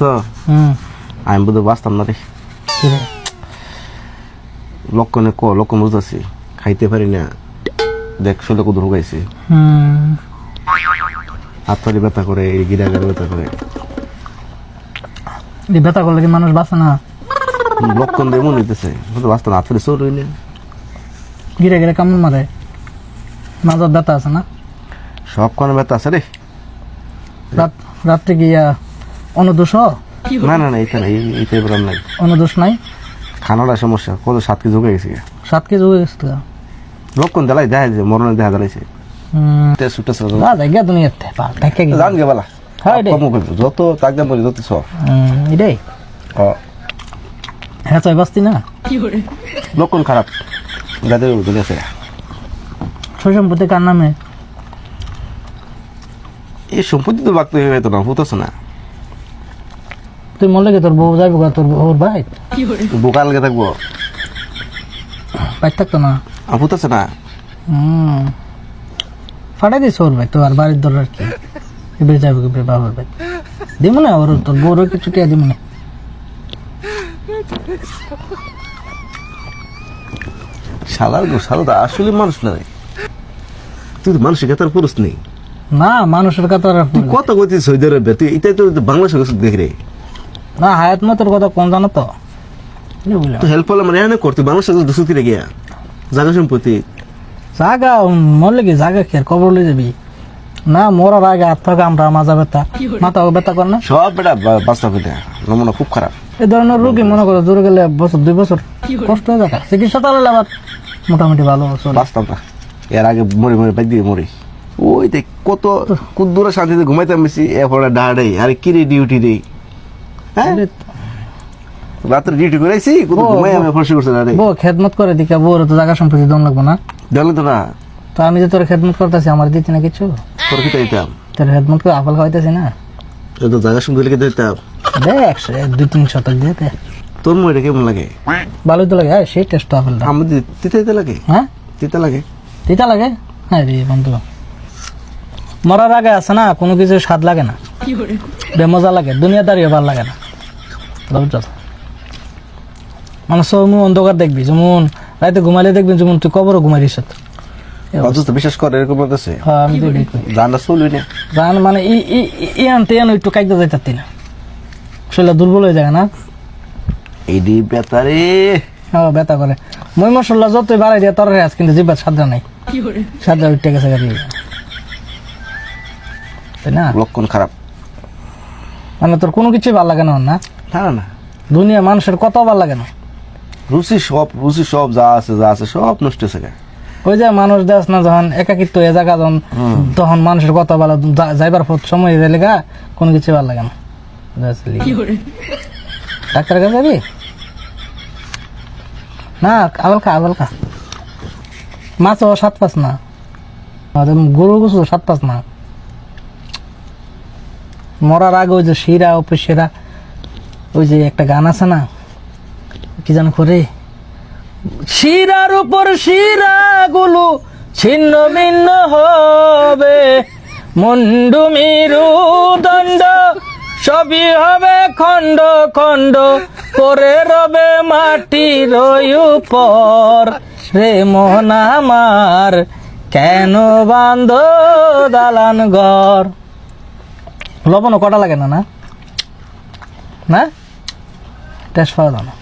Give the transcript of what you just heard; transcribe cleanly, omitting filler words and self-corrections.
তো আমি বুঝতে বাঁচতাম না রে। লক্ষণ বুঝতেছি, খাইতে পারি না, দেখ শরীরে কত ঢুকাইছে, হাত পালি ব্যথা করে, এই গিরাগার ব্যথা করে। ব্যথা করলে কি মানুষ বাঁচে না? লক্ষণ দিয়ে মনে হইতেছে বাঁচতাম না, হাত পালি চোর হইলে গিরে গিরে কামড় মারে, মাজার ব্যথা আছে না? সব কারণে ব্যথা আছে রে। রাত্রে গিয়া অনুদোষ? না না না, এটা নাই, এইটাই বললাম নাই, অনুদোষ নাই, খানাটা সমস্যা। কত 7 কেজি ঢুকে গেছে, 7 কেজি হয়ে গেছে। লক্ষণ দেলাই দেখা যায়, মরণের দেখা দাঁড়াইছে। জান গে বালা যত তাকদাম বলি যত সব এটাই হ্যাঁ চাই বাঁচতি না। লক্ষণ খারাপ, যাদের আছে সই সম্পত্তি কার নামে? এই সম্পত্তি তো বাঁকতে হয়ে যেত না, হতেছে না। তুই মরলে কি তোর বউ যাইব, তোর বউর ভাই বোকার লেগে থাকবো, ভাই থাকতো না, হতেছে না। ফাটাই দিস ওর ভাই, তো আর বাড়ির দরকার কি? এবার যাইব কি বাবার ভাই? দিব না ওর, তোর বউর কিছু টিয়া দিব না। শালা আসলে মানুষ না রে, তুই তো মানুষের কথার পুরুষ নেই না, মানুষের কথা কত গতি সৌদি আরবে, তুই এটাই তো বাংলাদেশের দেখ রে না। হায়াত মতের কথা কোন জানো তো? তুই হেল্প করলে মানে এনে কর, তুই বাংলাদেশের দুসুতি রে গিয়া জায়গা সম্পত্তি জাগা মরলে কি জাগা খেয়ে কবর লয়ে যাবি না? মরার আগে হাত থেকে আমরা মাজা ব্যথা, মাথা ব্যথা কর না, সব বেটা বাস্তব এটা নমুনা খুব খারাপ। এই ধরনের রোগী মনে করো দূরে গেলে বছর 2 বছর কষ্ট হয়ে যায়, চিকিৎসা চালালে আবার মোটামুটি ভালো চলে। বাস্তব না, এর আগে মরে বাইক দিয়ে মরি। ওই দেখ কত কুদ্দুরা শান্তিতে ঘুমাইতাম বেশি, এরপরে ডাড়াই আরে কি রে ডিউটি রে, হ্যাঁ রাত্রে ডিউটি করেছি, ঘুমাই আমি ফসি করছে না রে। বউ খেদমত করে দিকে, বউর তো জায়গা সম্পত্তি দম লাগবো না? জানলে তো না, তো আমি যে তোর খেদমত করতেছি, আমার দিতি না কিছু? তোর কি দিতাম, তোর খেদমত করে আপেল খাওয়াইতেছি না? তো জায়গা সম্পত্তি লিখে দিতাম, দেখ 2-3 শতক দিয়ে তোর মনে কেমন লাগে? ভালোই তো লাগে, হ্যাঁ সেই টেস্ট আপেলটা। আমার তিতা লাগে, হ্যাঁ তিতা লাগে, তিতা লাগে। হ্যাঁ রে বন্ধু, মরার আগে আছে না কোনো কিছু স্বাদ লাগে না, বেমজা লাগে, দুনিয়াদারিও ভালো লাগে না। মানে সমু অন্ধকার দেখবি, যেমন রাতে ঘুমাইলে দেখবি, যেমন তুই কবরও ঘুমাই দিস। বিশ্বাস করে এরকম বলতেছে, আমি জানটা চলুই না, জান মানে ই আনতে একটু কাইতে যাইতাতি না, শরীরটা দুর্বল হয়ে যায় না? এইডি ব্যথা রে, হ্যাঁ ব্যথা করে। মই মশলা যতই বাড়াই দিয়ে তোর আজ কিন্তু জিব্বার সাদা নাই, সাদা উঠে গেছে গাড়ি, তাই না? লক্ষণ খারাপ, মানে তোর কোনো কিছুই ভালো লাগে না? না না দুনিয়া মানুষের কত ভালো লাগে না, রুচি সব যা আছে সব নষ্ট হয়েছে। ওই যে মানুষ দেশ না যখন একাকিত্ব এ জায়গা যখন, তখন মানুষের কত ভালো, যাইবার পথ সময় লেগা কোনো কিছু ভালো লাগে না। ডাক্তার কাছে যাবি না? আবল খা মাছও 7-5 না, গরু গোছ 7-5 না। মরার আগে ওই যে শিরা উপশিরা, ওই যে একটা গান আছে না, কি জানো করে, শিরার উপর শিরা গুলো ছিন্ন ভিন্ন হবে, মুন্ডু মিরু দণ্ড সবই হবে খণ্ড খণ্ড, করে রবে মাটির উপর, রে মন আমার কেন বান্ধ দালান ঘর। লবণও কটা লাগে না? না টেস্ট পাওয়া যায় না।